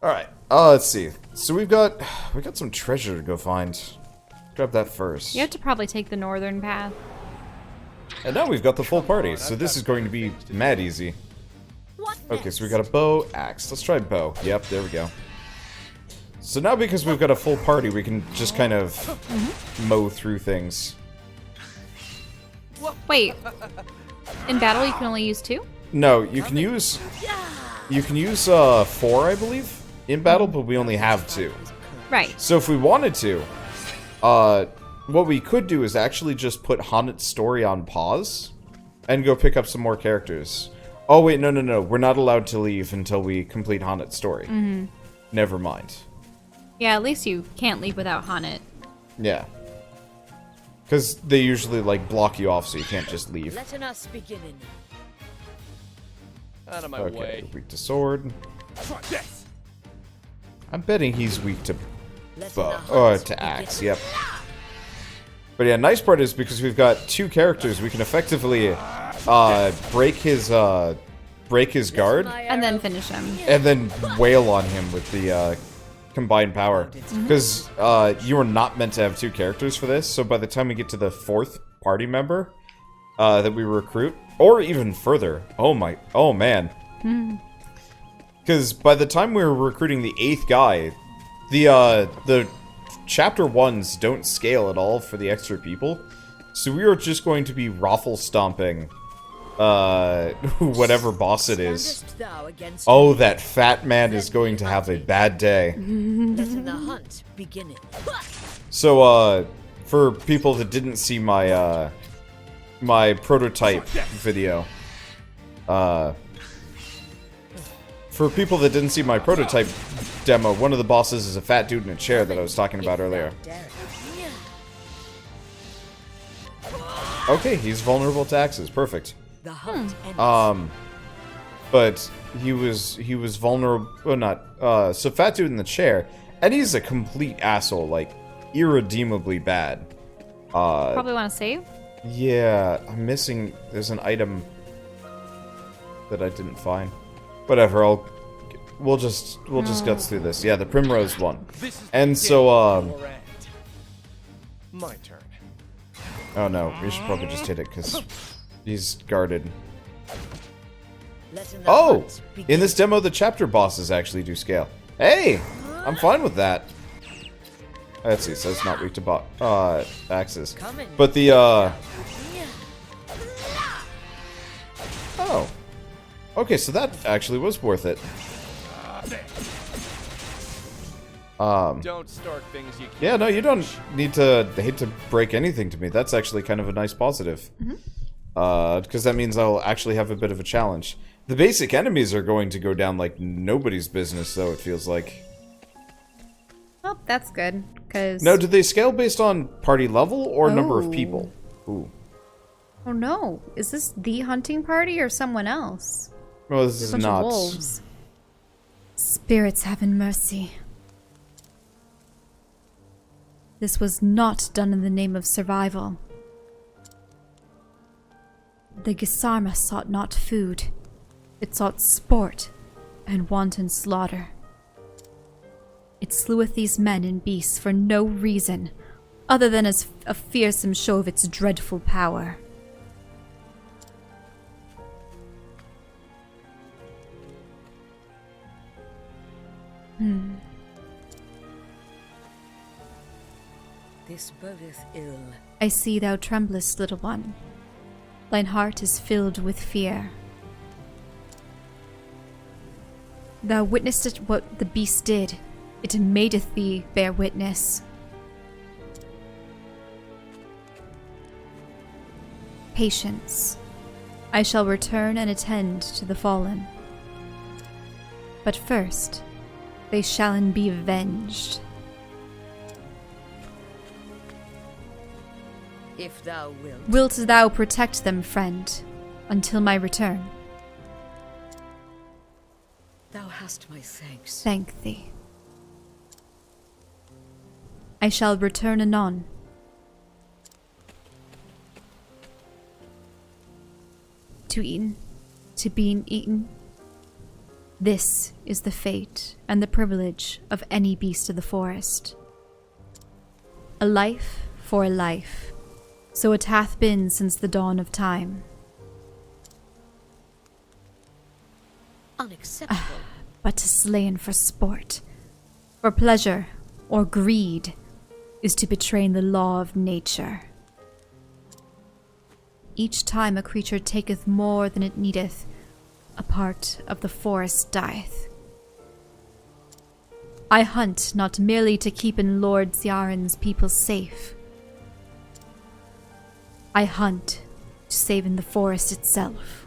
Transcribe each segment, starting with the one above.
Alright, let's see. So we got some treasure to go find. Grab that first. You have to probably take the northern path. And now we've got the full party, so this is going to be mad easy. Okay, so we got a bow, axe. Let's try bow. Yep, there we go. So now because we've got a full party, we can just kind of mow through things. Wait. In battle, you can only use 2? No, you can use 4, I believe, in battle, but we only have 2. Right. So if we wanted to, what we could do is actually just put Honnet's story on pause and go pick up some more characters. Oh wait, no. We're not allowed to leave until we complete Honnet's story. Never mind. Yeah, at least you can't leave without Honnet. Yeah. Because they usually, like, block you off so you can't just leave. Letting us begin. Out of my Okay, way. weak to sword. Try this. I'm betting he's weak to Letting bow. the Or hunt to axe, begin. yep. But yeah, nice part is because we've got 2 characters, we can effectively break his guard And then finish him. and then wail on him with the combined power. Because you are not meant to have 2 characters for this, so by the time we get to the 4th party member that we recruit, or even further, oh man. Because by the time we were recruiting the 8th guy, the chapter 1s don't scale at all for the extra people, so we are just going to be raffle stomping whatever boss it is. Standest thou against Oh, me? that fat man is going to have a bad day. Letting the hunt begin. So, for people that didn't see my, my prototype video, for people that didn't see my prototype demo, one of the bosses is a fat dude in a chair that I was talking about earlier. Okay, he's vulnerable to axes. Perfect. The hunt ends. But he was vulnerable. Well, not. So fat dude in the chair, and he's a complete asshole, like irredeemably bad. Probably want to save? Yeah, I'm missing. There's an item that I didn't find. Whatever. We'll just guts through this. Yeah, the primrose one. This is And the so beginning of your end. My turn. Oh no, we should probably just hit it because he's guarded. Letting the Oh, hunt in begin. this demo, the chapter bosses actually do scale. Hey, I'm fine with that. Let's see, so it's not weak to axes. Coming. But the oh, okay, so that actually was worth it. Don't start things you can't. Yeah, no, you don't need to hate to break anything to me. That's actually kind of a nice positive. Because that means I'll actually have a bit of a challenge. The basic enemies are going to go down like nobody's business, though, it feels like. Well, that's good, because... No, do they scale based on party level or number of Oh. people? Ooh. Oh no, is this the hunting party or someone else? Well, this is Bunch not. of wolves. Spirits have mercy. This was not done in the name of survival. The Gisarma sought not food. It sought sport and wanton slaughter. It sleweth these men and beasts for no reason, other than as a fearsome show of its dreadful power. This bodeth ill. I see thou tremblest, little one. Thine heart is filled with fear. Thou witnessedst what the beast did. It madeth thee bear witness. Patience. I shall return and attend to the fallen. But first, they shall be avenged. If thou wilt. Wilt thou protect them, friend, until my return? Thou hast my thanks. Thank thee. I shall return anon. To eaten, to being eaten. This is the fate and the privilege of any beast of the forest. A life for a life, so it hath been since the dawn of time. Unacceptable. But to slain for sport, for pleasure, or greed, is to betray the law of nature. Each time a creature taketh more than it needeth, a part of the forest dieth. I hunt not merely to keep in Lord Ciaran's people safe. I hunt to save in the forest itself.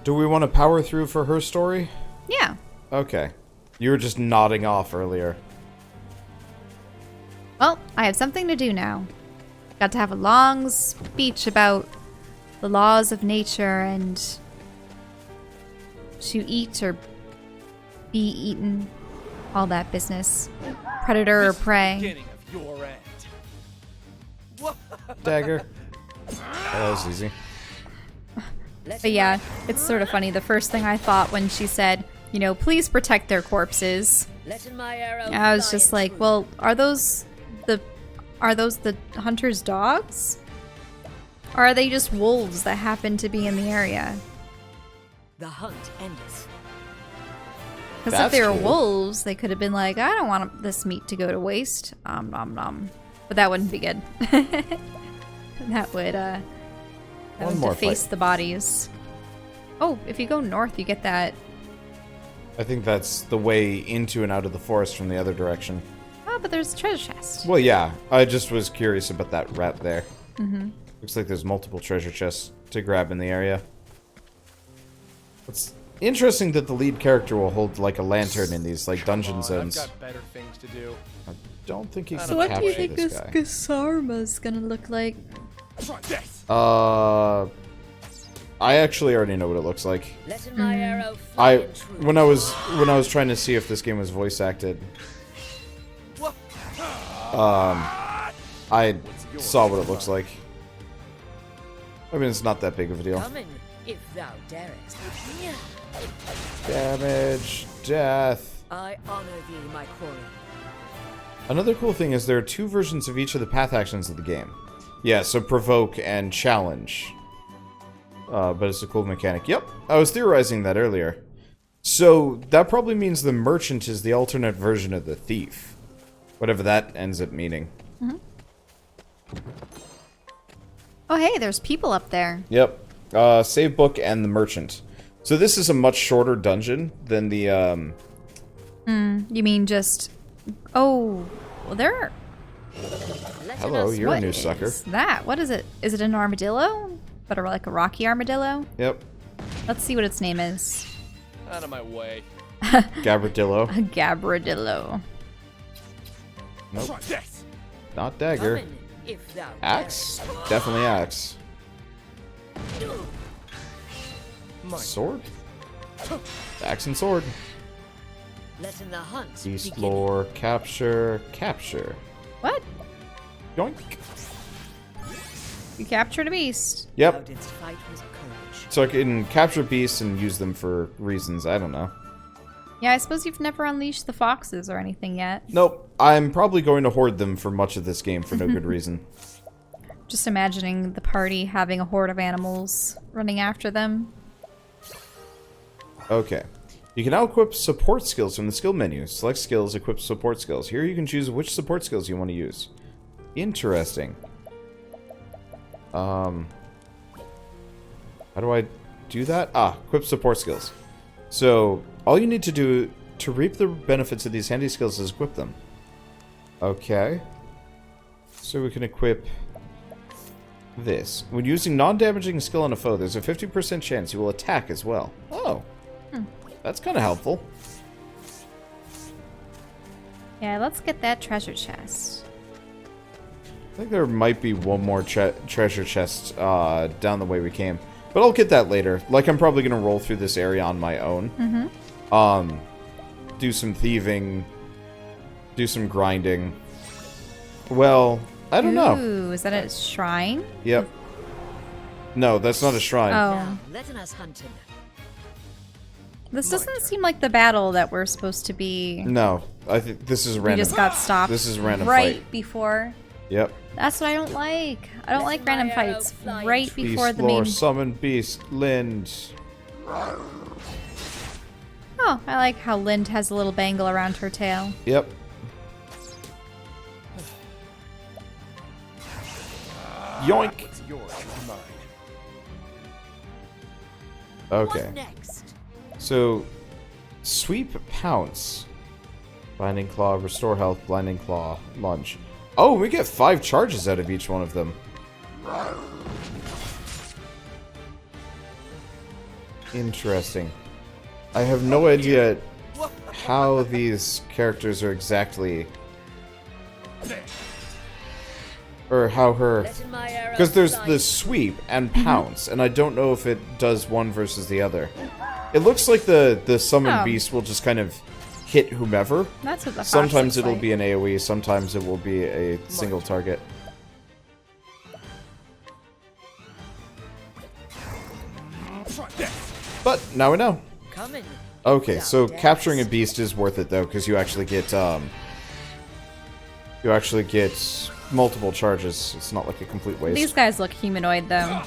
Do we want to power through for her story? Yeah. Okay. You were just nodding off earlier. Well, I have something to do now. Got to have a long speech about the laws of nature and to eat or be eaten. All that business. Predator or prey. Beginning of your end. Dagger. That was easy. But yeah, it's sort of funny. The first thing I thought when she said, you know, please protect their corpses, Letting my arrow I was fly just and like, true. well, are those the hunter's dogs? Or are they just wolves that happen to be in the area? The hunt endeth. Because if That's they were cool. wolves, they could have been like, I don't want this meat to go to waste. Nom nom. But that wouldn't be good. That would One more deface fight. the bodies. Oh, if you go north, you get that. I think that's the way into and out of the forest from the other direction. Oh, but there's a treasure chest. Well, yeah. I just was curious about that rat there. Mm-hmm. Looks like there's multiple treasure chests to grab in the area. It's interesting that the lead character will hold like a lantern in these like dungeon I've zones. got better things to do. I don't think he can So what do you capture think this this guy. Gasarma's gonna look like? Try this. I actually already know what it looks like. Letting my arrow fly and true. When I was trying to see if this game was voice acted, I saw what it looks like. I mean, it's not that big of a deal. Coming, if thou darest. Damage, death. I honor thee, my quarry. Another cool thing is there are two versions of each of the path actions of the game. Yeah, so provoke and challenge. But it's a cool mechanic. Yep, I was theorizing that earlier. So that probably means the merchant is the alternate version of the thief. Whatever that ends up meaning. Oh, hey, there's people up there. Yep. Save book and the merchant. So this is a much shorter dungeon than the, You mean just... Oh, well, there... Hello, you're a What new sucker. is that? What is it? Is it an armadillo? But like a rocky armadillo? Yep. Let's see what its name is. Out of my way. Gabardillo. A gabradillo. Nope. Try this. Not dagger. Coming, if thou Axe? Definitely axe. My Sword? Axe and sword. letting the hunt Beast begin. lore. Capture. Capture. What? Yoink. You captured a beast. Thou Yep. didst fight with courage. So I can capture beasts and use them for reasons. I don't know. Yeah, I suppose you've never unleashed the foxes or anything yet. Nope. I'm probably going to hoard them for much of this game for no good reason. Just imagining the party having a horde of animals running after them. Okay. You can now equip support skills from the skill menu. Select skills, equip support skills. Here you can choose which support skills you want to use. Interesting. How do I do that? Ah, equip support skills. So, all you need to do to reap the benefits of these handy skills is equip them. Okay. So we can equip this. When using non-damaging skill on a foe, there's a 50% chance you will attack as well. Oh. That's kind of helpful. Yeah, let's get that treasure chest. I think there might be one more treasure chest down the way we came. But I'll get that later. Like, I'm probably going to roll through this area on my own. Do some thieving. Do some grinding. Well, I don't know. Ooh, is that a shrine? Yep. No, that's not a shrine. Oh. Now, letting us hunt him. This doesn't seem like the battle that we're supposed to be. No, I think this is a We random. just got stopped. This is a random right fight. before. Yep. That's what I don't like. I don't like random fights right before Beast the lore, main. summon beast, Lind. Oh, I like how Lind has a little bangle around her tail. Yep. Yoink. What's yours is mine. Okay. What next? So, sweep, pounce, blinding claw, restore health, blinding claw, lunge. Oh, we get 5 charges out of each one of them. Interesting. I have no idea how these characters are exactly, or how her, Letting my arrow because there's fly. the sweep and pounce, and I don't know if it does one versus the other. It looks like the summon Oh. beast will just kind of hit whomever. That's what the fox Sometimes looks it'll like. be an AoE, sometimes it will be a single target. Try this. But now we know. Coming. Okay, so Yes. capturing a beast is worth it though, because you actually get multiple charges. It's not like a complete waste. These guys look humanoid though.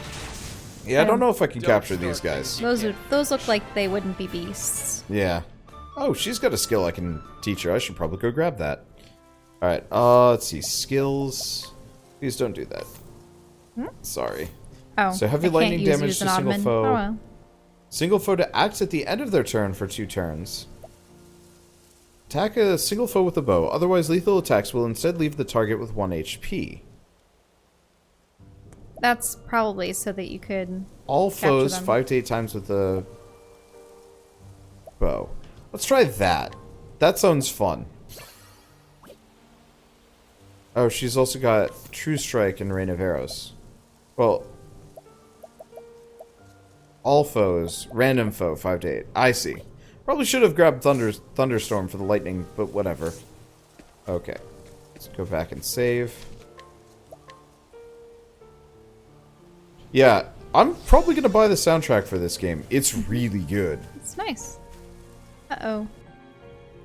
Yeah, I don't know if I can capture these guys. Those look like they wouldn't be beasts. Yeah. Oh, she's got a skill I can teach her. I should probably go grab that. Alright, let's see. Skills. Please don't do that. Sorry. Oh, So heavy I can't lightning use damage use to an single Ottoman. foe. Oh, well. Single foe to act at the end of their turn for 2 turns. Attack a single foe with a bow. Otherwise, lethal attacks will instead leave the target with 1 HP. That's probably so that you could. All Capture foes them. 5 to 8 times with the bow. Let's try that. That sounds fun. Oh, she's also got True Strike and Rain of Arrows. Well, all foes, random foe, 5 to 8. I see. Probably should have grabbed Thunderstorm for the lightning, but whatever. Okay. Let's go back and save. Yeah, I'm probably going to buy the soundtrack for this game. It's really good. It's nice. Uh-oh.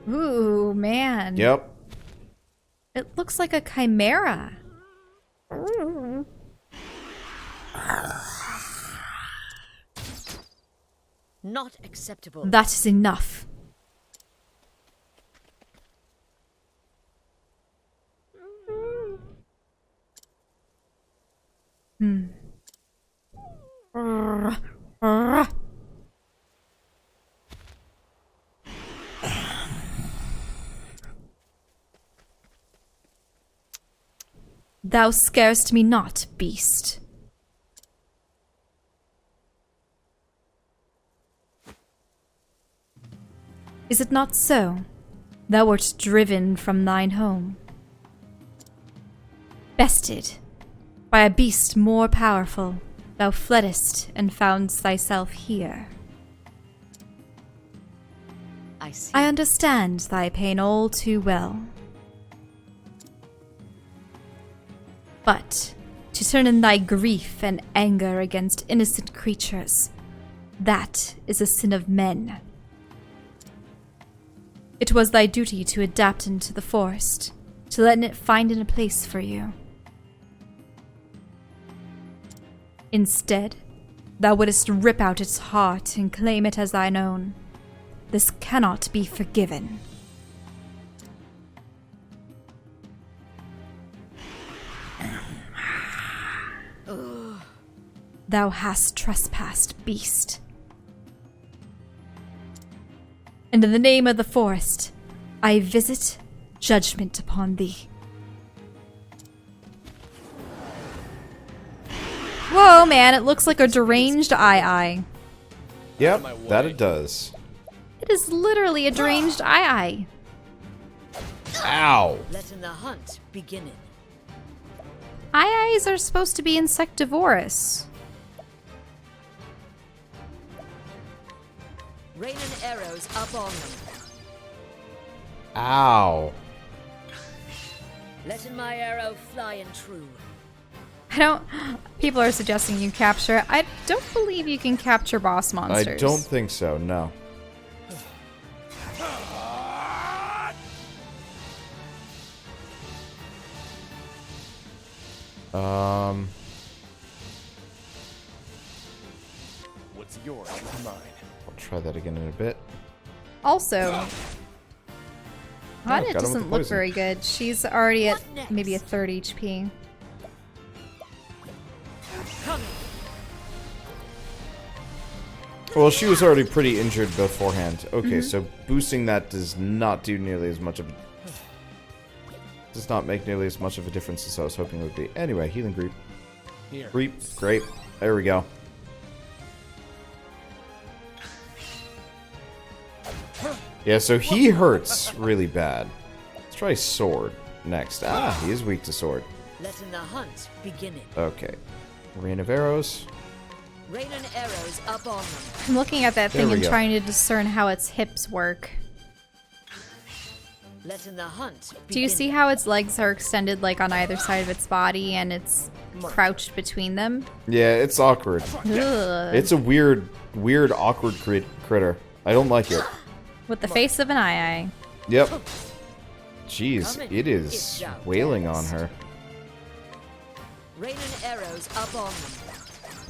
Ooh, man. Yep. It looks like a chimera. Not acceptable. That is enough. Thou scarest me not, beast. Is it not so? Thou wert driven from thine home. Bested by a beast more powerful, thou fleddest and foundst thyself here. I see. I understand thy pain all too well. But to turn in thy grief and anger against innocent creatures, that is a sin of men. It was thy duty to adapt into the forest, to let it find in a place for you. Instead, thou wouldest rip out its heart and claim it as thine own. This cannot be forgiven. Thou hast trespassed, beast. And in the name of the forest, I visit judgment upon thee. Whoa, man, it looks like a deranged eye. Yep, my that way. it does. It is literally a deranged eye. Ow! Letting the hunt beginning. Eyes are supposed to be insectivorous. Raining arrows up on them. Ow. Letting my arrow fly and true. I don't... People are suggesting you capture it. I don't believe you can capture boss monsters. I don't think so, no. What's yours is mine. I'll try that again in a bit. Also, Hana got him with the doesn't look poison. very good. She's already at What next? maybe a third HP. Coming. Well, she was already pretty injured beforehand. Okay, so boosting that does not do nearly as much of a... Does not make nearly as much of a difference as I was hoping it would be. Anyway, healing creep. Here. Creep, great. There we go. Yeah, so he hurts really bad. Let's try sword next. Ah, he is weak to sword. Letting the hunt begin it. Okay. Rain of arrows. Raining arrows up on them. I'm looking at that There thing we and go. trying to discern how its hips work. Letting the hunt begin. Do you see how its legs are extended like on either side of its body and it's crouched between them? Yeah, it's awkward. Ugh. It's a weird, awkward critter. I don't like it. With the face of an eye. Yep. Jeez, it is wailing on her. Raining arrows up on them.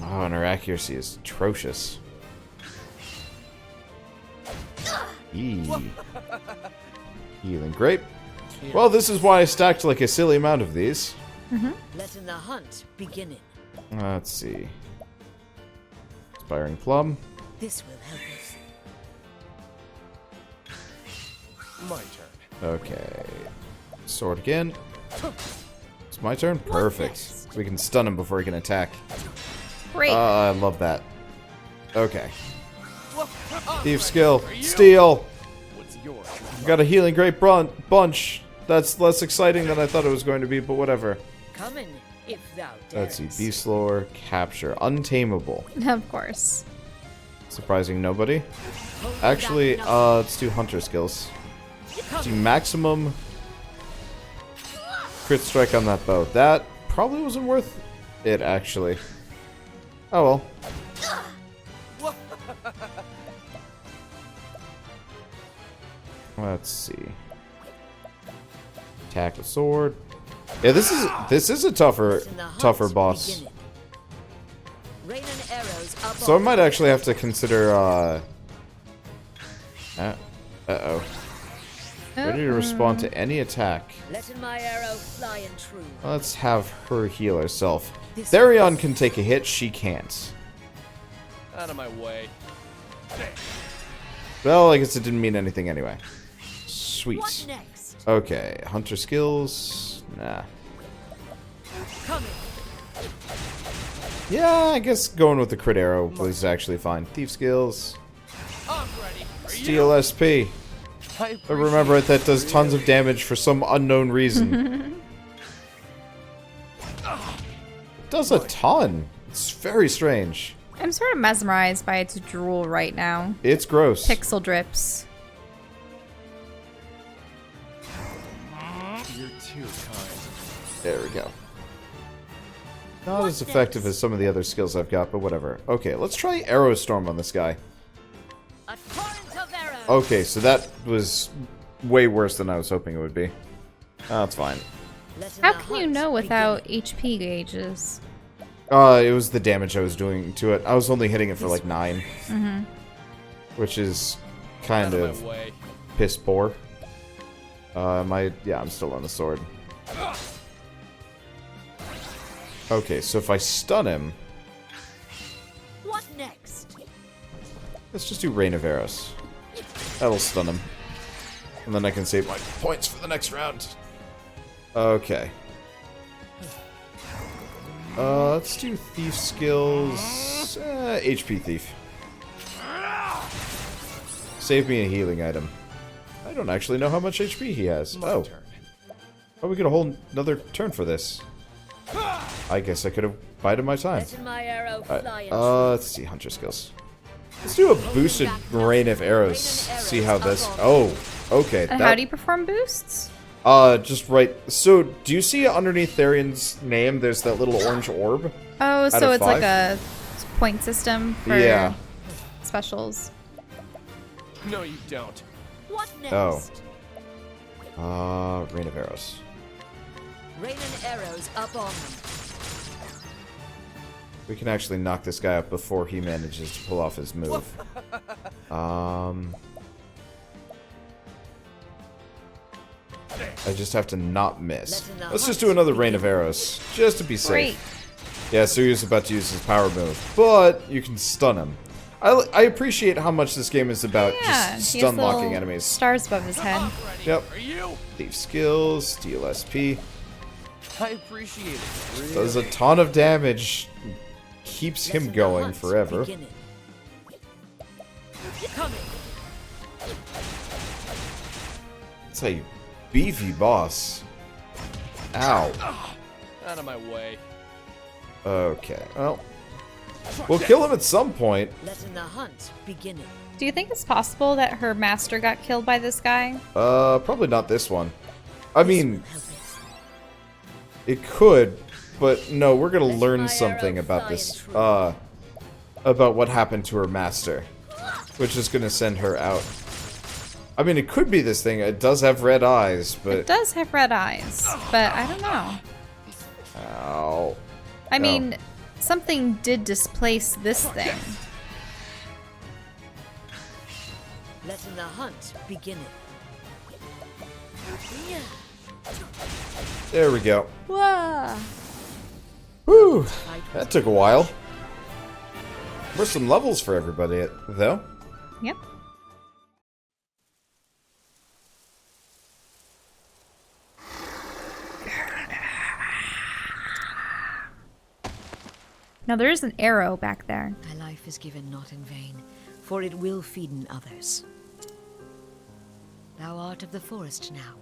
Oh, and her accuracy is atrocious. Eee. Healing grape. Well, this is why I stacked like a silly amount of these. Letting the hunt begin it. Let's see. Inspiring plum. This will help us. My turn. Okay. Sword again. It's my turn? Perfect. We can stun him before he can attack. Great. I love that. Okay. Thief skill. Steal. What's yours is mine. Got a healing grape bunch. That's less exciting than I thought it was going to be, but whatever. Coming if thou Let's see. darest. Beast lore. Capture. Untamable. Of course. Surprising nobody. Hold Actually, that knuckle. let's do hunter skills. Let's do maximum crit strike on that bow. That probably wasn't worth it, actually. Oh well. Let's see. Attack with sword. Yeah, this is a tougher Letting the hunt boss. begin it. Raining arrows up So I on might them. actually have to consider uh-oh. Ready to respond to any attack. Letting my arrow fly and true. Let's have her heal herself. This Therion can take a hit, she can't. Out of my way. Well, I guess it didn't mean anything anyway. Sweet. What next? Okay, hunter skills. Nah. Coming. Yeah, I guess going with the crit arrow was actually fine. Thief skills. I'm ready. Steal SP. But remember, that does tons of damage for some unknown reason. It does a ton. It's very strange. I'm sort of mesmerized by its drool right now. It's gross. Pixel drips. You're too kind. There we go. Not as effective as some of the other skills I've got, but whatever. Okay, let's try Arrow Storm on this guy. A torrent of arrows. Okay, so that was way worse than I was hoping it would be. That's fine. Letting How the can you hunt know begin without it. HP gauges? It was the damage I was doing to it. I was only hitting it for like 9. Which is kind Out of of my way. piss poor. Yeah, I'm still on the sword. Okay, so if I stun him, What next? let's just do Rain of Arrows. That'll stun him. And then I can save my points for the next round. Okay. Let's do Thief skills. HP Thief. Save me a healing item. I don't actually know how much HP he has. My Oh. turn. Oh, we get a whole another turn for this. I guess I could have bided my time. Letting my arrow fly Alright, and true. let's see, hunter skills. Let's do a boosted rain of arrows. See how this. Oh, okay. And how do you perform boosts? Just right. So, do you see underneath Therion's name, there's that little orange orb? Oh, Out so of it's 5? like a point system for Yeah. specials. No, you don't. What next? Oh. Rain of Arrows. Rain and arrows up on them. We can actually knock this guy up before he manages to pull off his move. I just have to not miss. Let's just do another Rain of Arrows, just to be safe. Great. Yeah, Suryu's about to use his power move, but you can stun him. I appreciate how much this game is about Yeah, just he has stun locking little enemies. stars above his head. I'm ready. Yep. Are you? Thief skills, steal SP. I appreciate it. Really. Does a ton of damage. Keeps him Let the going hunt forever. begin. Coming. It's a beefy boss. Ow. Out of my way. Okay, well. We'll kill him at some point. Letting the hunt begin. Do you think it's possible that her master got killed by this guy? Probably not this one. I mean, it could, but no, we're gonna learn something about this, about what happened to her master, which is gonna send her out. I mean, it could be this thing. It does have red eyes, It but... does have red eyes, but I don't know. Ow. I mean, something did displace this thing. Letting the hunt begin. There we go. Whoa. Whew. That took a while. There's some levels for everybody, though. Yep. Now there is an arrow back there. Thy life is given not in vain, for it will feed in others. Thou art of the forest now,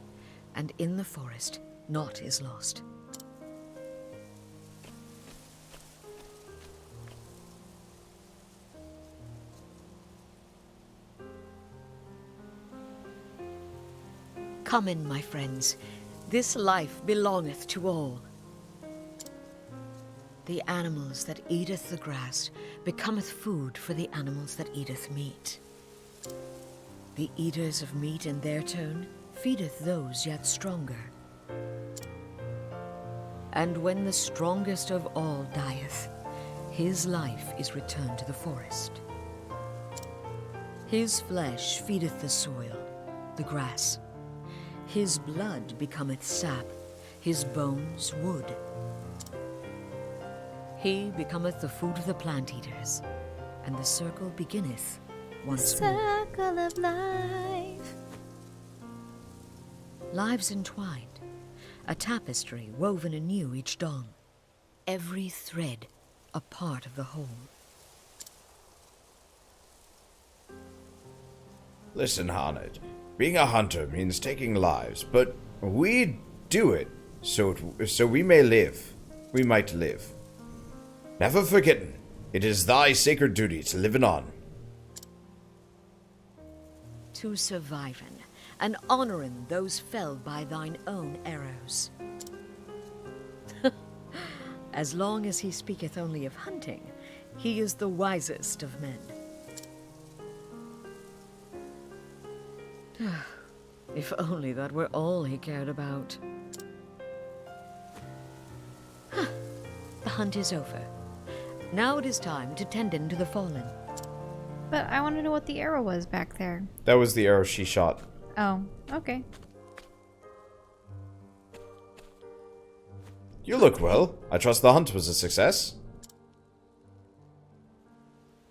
and in the forest naught is lost. Come in, my friends. This life belongeth to all. The animals that eateth the grass becometh food for the animals that eateth meat. The eaters of meat in their turn feedeth those yet stronger. And when the strongest of all dieth, his life is returned to the forest. His flesh feedeth the soil, the grass. His blood becometh sap, his bones wood. He becometh the food of the plant-eaters, and the circle beginneth once more. Circle of life. Lives entwined, a tapestry woven anew each dawn, every thread a part of the whole. Listen, Harnett. Being a hunter means taking lives, but we do it so we may live. We might live. Never forgetting, it is thy sacred duty to live on. To surviving and honoring those felled by thine own arrows. As long as he speaketh only of hunting, he is the wisest of men. If only that were all he cared about. The hunt is over. Now it is time to tend to the fallen. But I want to know what the arrow was back there. That was the arrow she shot. Oh, okay. You look well. I trust the hunt was a success.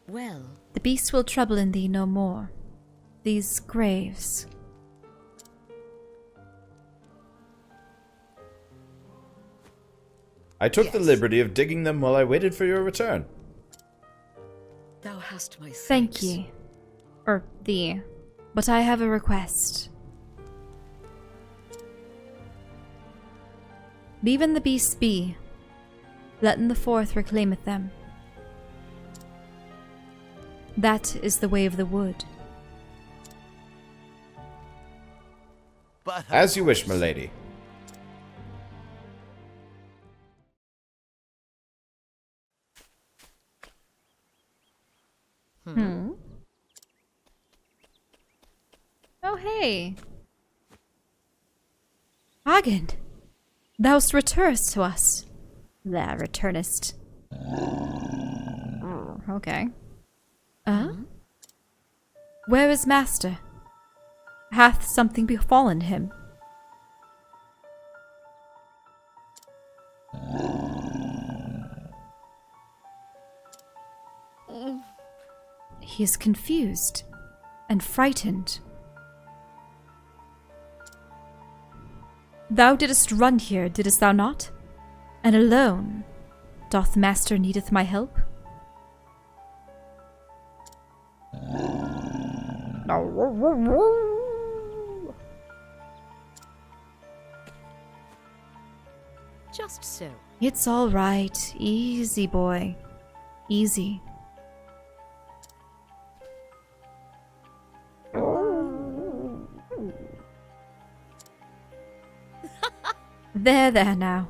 Well, The beast will trouble in thee no more. These graves. I took the Yes. liberty of digging them while I waited for your return. thou hast my thanks. Thank ye. Or thee. But I have a request. Leaving the beasts be, letting the fourth reclaimeth them. That is the way of the wood. But As you wish, milady. Oh, hey. Hagen, thou'st returnest to us. Thou returnest. Okay. Where is master? Hath something befallen him? He is confused and frightened. Thou didst run here, didst thou not? And alone? Doth master needeth my help? Just so. It's all right. Easy, boy. Easy. There now.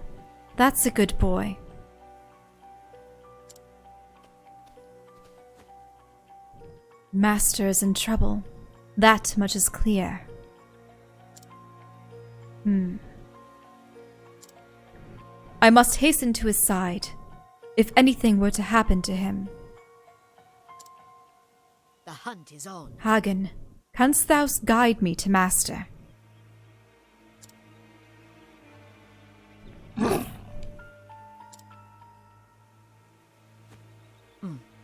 That's a good boy. Master is in trouble. That much is clear. I must hasten to his side, if anything were to happen to him. The hunt is on. Hagen, canst thou guide me to master?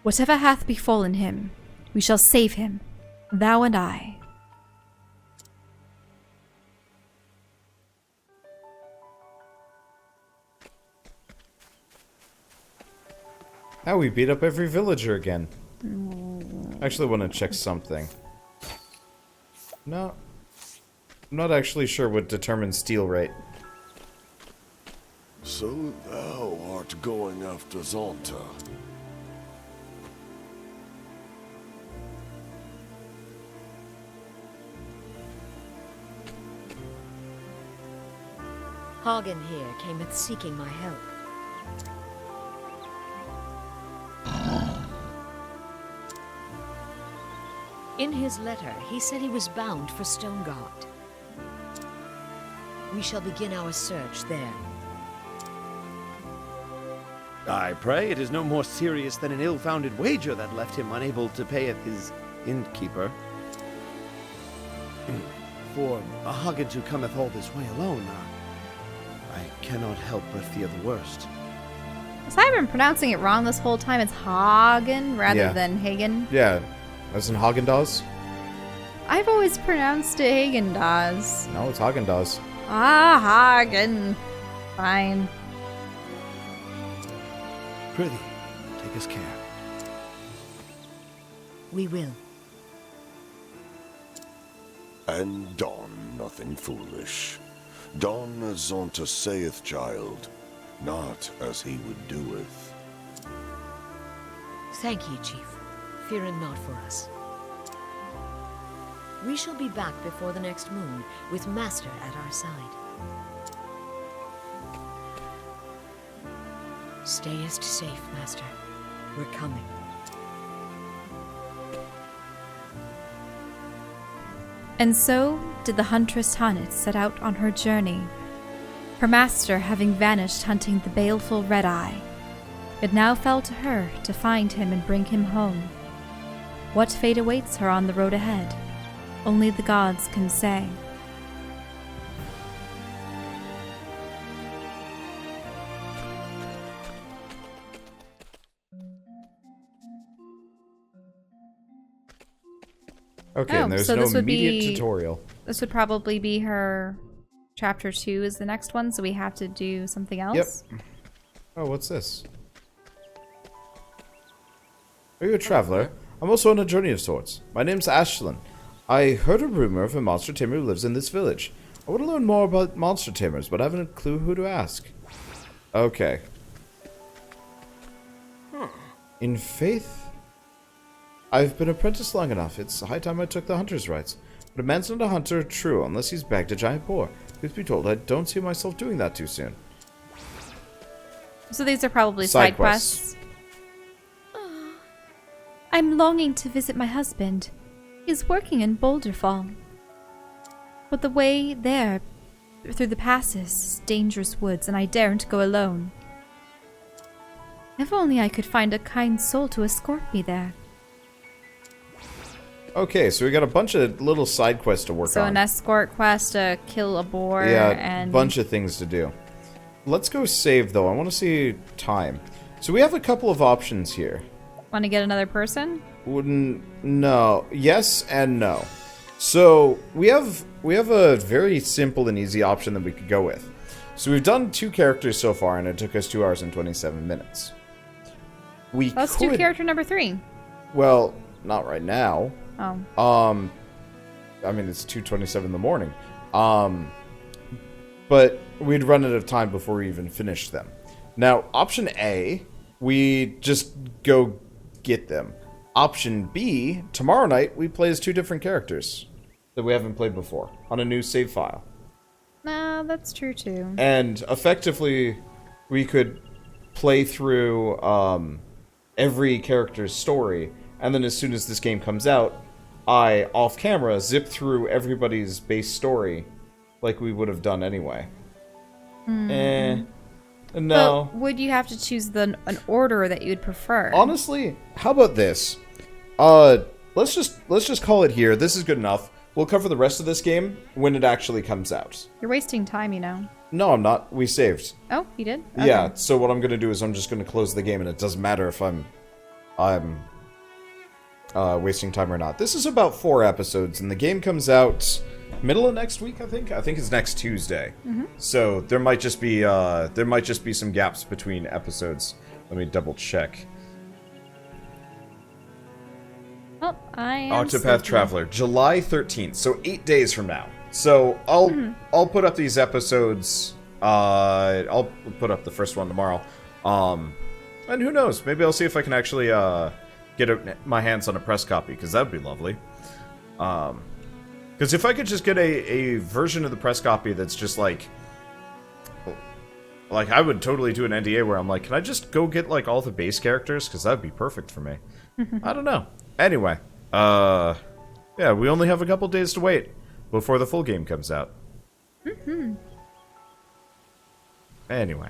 Whatever hath befallen him, we shall save him, thou and I. Now we beat up every villager again. I actually want to check something. No. I'm not actually sure what determines steal rate. So thou art going after Zonta. Hagen here cameth seeking my help. In his letter, he said he was bound for Stonegard. We shall begin our search there. I pray it is no more serious than an ill-founded wager that left him unable to pay his innkeeper. For a Hagen who cometh all this way alone, I cannot help but fear the worst. So I've been pronouncing it wrong this whole time. It's Hagen rather than Hagen. Yeah, as in Haagen-Dazs? I've always pronounced it Hagen-Dazs. No, it's Haagen-Dazs. Ah, Hagen. Fine. Prithee, take us care. We will. And don nothing foolish. Don as Zonta saith, child, not as he would doeth. Thank ye, Chief. Fearing not for us. We shall be back before the next moon, with Master at our side. Stayest safe, Master. We're coming. And so did the huntress Hanit set out on her journey, her master having vanished hunting the baleful Red-Eye. It now fell to her to find him and bring him home. What fate awaits her on the road ahead, only the gods can say. Okay, and there's so no this would immediate be- tutorial. This would probably be her chapter 2 is the next one, so we have to do something else. Yep. Oh, what's this? Are you a traveler? I'm also on a journey of sorts. My name's Ashlyn. I heard a rumor of a monster tamer who lives in this village. I want to learn more about monster tamers, but I haven't a clue who to ask. Okay. In faith? I've been apprenticed long enough. It's high time I took the hunter's rights. But a man's not a hunter, true, unless he's bagged a giant boar. Truth be told, I don't see myself doing that too soon. So these are probably side quests. I'm longing to visit my husband. He's working in Boulderfall. But the way there, through the passes, is dangerous woods, and I daren't go alone. If only I could find a kind soul to escort me there. Okay, so we got a bunch of little side quests to work on. So an escort quest to kill a boar and... a bunch of things to do. Let's go save, though. I want to see time. So we have a couple of options here. Want to get another person? No. Yes and no. So we have a very simple and easy option that we could go with. So we've done 2 characters so far, and it took us 2 hours and 27 minutes. Let's do character number 3. Well, not right now. Oh. I mean, it's 2:27 in the morning. But we'd run out of time before we even finished them. Now, option A, we just go get them. Option B, tomorrow night, we play as 2 different characters that we haven't played before on a new save file. No, that's true too. And effectively, we could play through every character's story, and then as soon as this game comes out, I, off camera, zip through everybody's base story like we would have done anyway. No. But would you have to choose an order that you would prefer? Honestly, how about this? Let's just call it here. This is good enough. We'll cover the rest of this game when it actually comes out. You're wasting time, you know. No, I'm not. We saved. Oh, you did? Okay. Yeah, so what I'm going to do is I'm just going to close the game, and it doesn't matter if I'm wasting time or not. This is about 4 episodes, and the game comes out middle of next week, I think. I think it's next Tuesday. So there might just be some gaps between episodes. Let me double check. Oh, I am Octopath sleepy. Traveler, July 13th, so 8 days from now. So I'll put up these episodes. I'll put up the first one tomorrow. And who knows? Maybe I'll see if I can actually get my hands on a press copy, because that'd be lovely. Because if I could just get a version of the press copy that's just like I would totally do an NDA where I'm like, can I just go get like all the base characters? Because that'd be perfect for me. I don't know. Anyway, yeah, we only have a couple days to wait before the full game comes out. Anyway.